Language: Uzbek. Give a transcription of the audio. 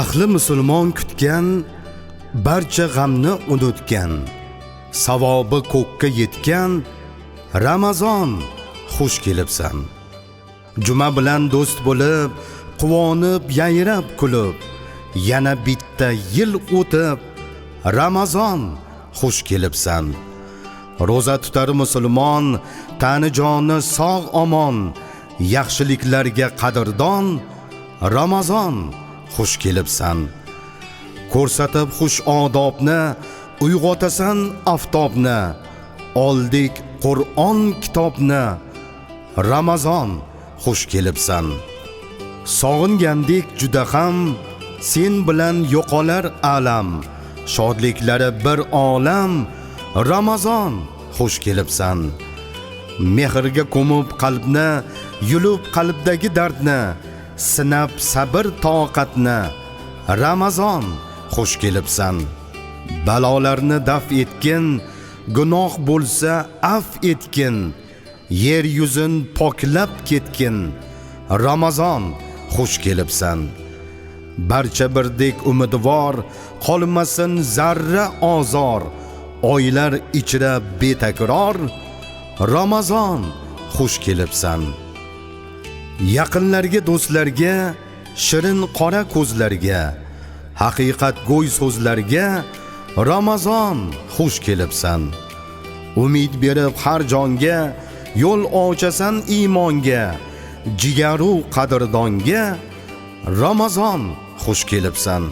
Ahli musulmon kutgan, barcha g'amni unutgan, savobi ko'kka yetgan Ramazon xush kelibsan. Juma bilan do'st bo'lib, quvonib, yayrab kulib, yana bitta yil o'tib, Ramazon xush kelibsan. Roza tutar musulmon, tani joni sog' omon, yaxshiliklarga qadrdon, Ramazon xush kelibsan. Ko'rsatib xush odobni, uyg'otasan aftobni, oldik Qur'on kitobni, Ramazon xush kelibsan. Sog'ingandik juda ham, sen bilan yo'qolar alam, shodliklari bir olam, Ramazon xush kelibsan. Mehrga ko'mib qalbni, yulib qalbdagi dardni, sinab sabr toqatni, Ramazon xush kelibsan. Balolarni daf etgin, gunoh bo'lsa af etgin, yer yuzin poklab ketgin, Ramazon xush kelibsan. Barcha birdek umidvor, qolmasin zarra ozor, oylar ichra betakror, Ramazon xush kelibsan. Yaqinlarga, do'stlarga, shirin qora ko'zlarga, haqiqat go'y so'zlarga, Ramazon xush kelibsan. Umid berib har jonga, yo'l ochasan iymonga, jigaru qadrdonga, Ramazon xush kelibsan.